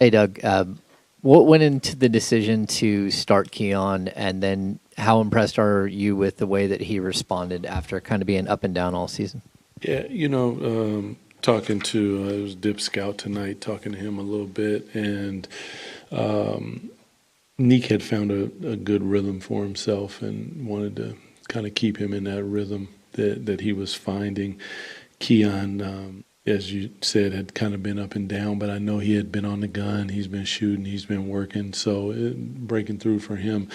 Hey, Doug. What went into the decision to start Keon, and then how impressed are you with the way that he responded after kind of being up and down all season? Yeah, talking to it was Dip Scout tonight, talking to him a little bit, and um, Neek had found a good rhythm for himself and wanted to kind of keep him in that rhythm that he was finding. Keon, as you said, had kind of been up and down, but I know he had been on the gun. He's been shooting, he's been working. So breaking through for him,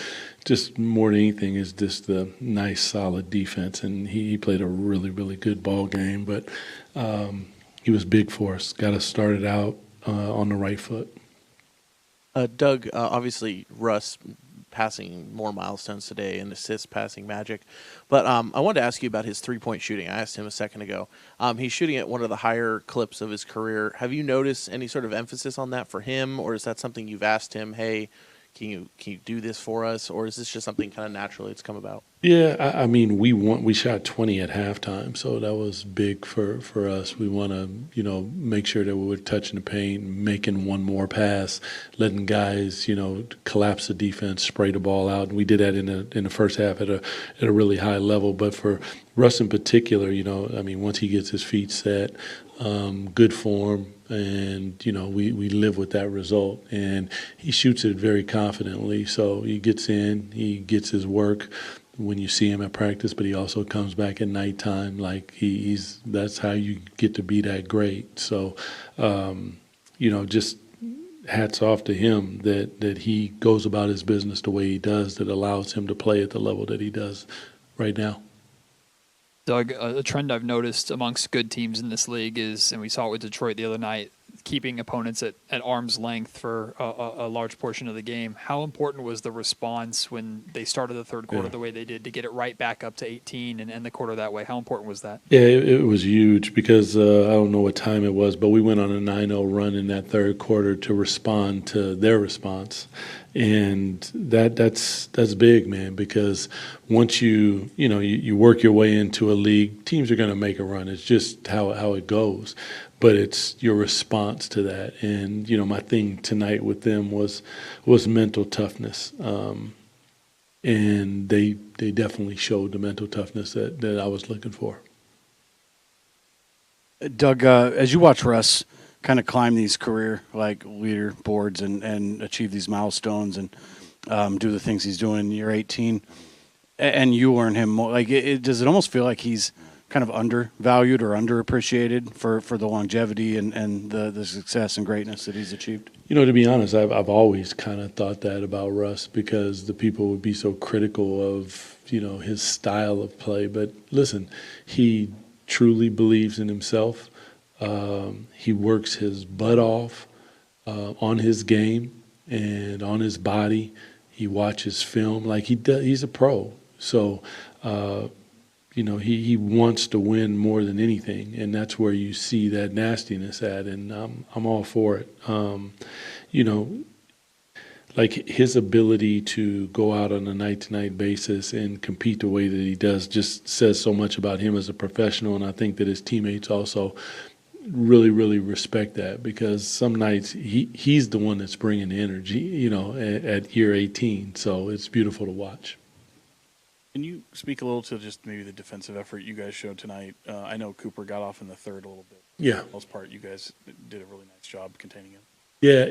just more than anything, is just the nice, solid defense. And he played a really, really good ball game. But he was big for us. Got us started out on the right foot. Doug, obviously Russ passing more milestones today and assists passing magic. But I wanted to ask you about his three-point shooting. I asked him a second ago. He's shooting at one of the higher clips of his career. Have you noticed any sort of emphasis on that for him, or is that something you've asked him, hey, can you do this for us, or is this just something kind of naturally it's come about? Yeah, I mean, we shot 20 at halftime, so that was big for us. We want to, make sure that we were touching the paint, making one more pass, letting guys, collapse the defense, spray the ball out. And we did that in the first half at a really high level. But for Russ in particular, I mean, once he gets his feet set, good form, and we live with that result. And he shoots it very confidently, so he gets in, he gets his work when you see him at practice, but he also comes back at nighttime. Like he's that's how you get to be that great. So, just hats off to him that he goes about his business the way he does, that allows him to play at the level that he does right now. Doug, a trend I've noticed amongst good teams in this league is, and we saw it with Detroit the other night, keeping opponents at arm's length for a large portion of the game. How important was the response when they started the third quarter the way they did to get it right back up to 18 and end the quarter that way? How important was that? Yeah, it was huge because I don't know what time it was, but we went on a 9-0 run in that third quarter to respond to their response. And that's big, man, because once you work your way into a league, teams are going to make a run. It's just how it goes. But it's your response to that. And, my thing tonight with them was mental toughness. And they definitely showed the mental toughness that I was looking for. Doug, as you watch Russ kind of climb these career leader boards and achieve these milestones and do the things he's doing in year 18, and you learn him more, does it almost feel like he's kind of undervalued or underappreciated for the longevity and the success and greatness that he's achieved? To be honest, I've always kind of thought that about Russ, because the people would be so critical of, his style of play. But listen, he truly believes in himself. He works his butt off on his game and on his body. He watches film like he does. He's a pro. So, he wants to win more than anything, and that's where you see that nastiness at, and I'm all for it. Like his ability to go out on a night-to-night basis and compete the way that he does just says so much about him as a professional, and I think that his teammates also really, really respect that, because some nights he's the one that's bringing the energy, at year 18, so it's beautiful to watch. Can you speak a little to just maybe the defensive effort you guys showed tonight? I know Cooper got off in the third a little bit. Yeah. For the most part, you guys did a really nice job containing him. Yeah,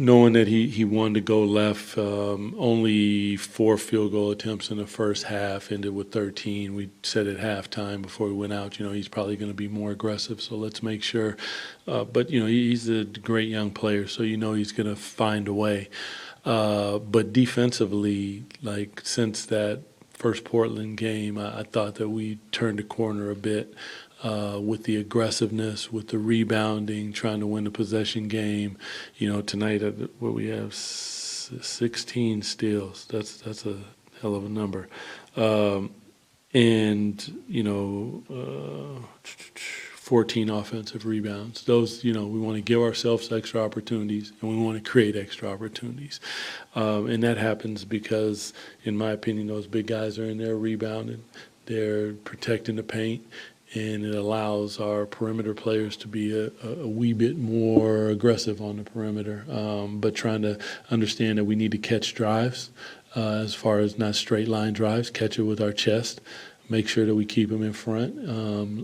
knowing that he wanted to go left, only 4 field goal attempts in the first half, ended with 13. We said at halftime before we went out, he's probably going to be more aggressive, so let's make sure. But, he's a great young player, so he's going to find a way. But defensively, since that first Portland game, I thought that we turned the corner a bit with the aggressiveness, with the rebounding, trying to win the possession game. Tonight, what we have, 16 steals. That's a hell of a number. And 14 offensive rebounds. Those, we want to give ourselves extra opportunities, and we want to create extra opportunities. And that happens because, in my opinion, those big guys are in there rebounding. They're protecting the paint, and it allows our perimeter players to be a wee bit more aggressive on the perimeter, but trying to understand that we need to catch drives as far as not straight line drives, catch it with our chest, make sure that we keep them in front,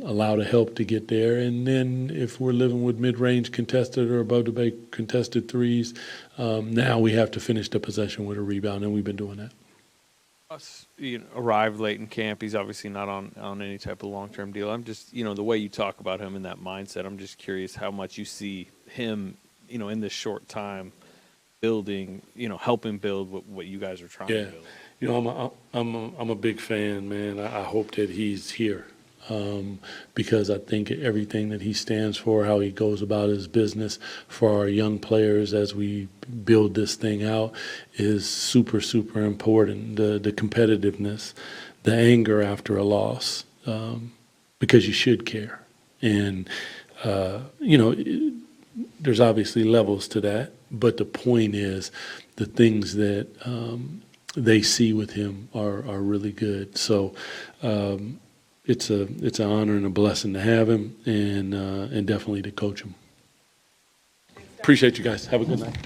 allow the help to get there, and then if we're living with mid-range contested or above the break contested threes, now we have to finish the possession with a rebound, and we've been doing that. Arrived late in camp. He's obviously not on any type of long-term deal. I'm just, the way you talk about him in that mindset, I'm just curious how much you see him, in this short time building, helping build what you guys are trying to build. I'm a big fan, man. I hope that he's here because I think everything that he stands for, how he goes about his business for our young players as we build this thing out is super, super important. The competitiveness, the anger after a loss, because you should care. And, there's obviously levels to that, but the point is the things that they see with him are really good. So it's an honor and a blessing to have him, and definitely to coach him. Appreciate you guys. Have a good night.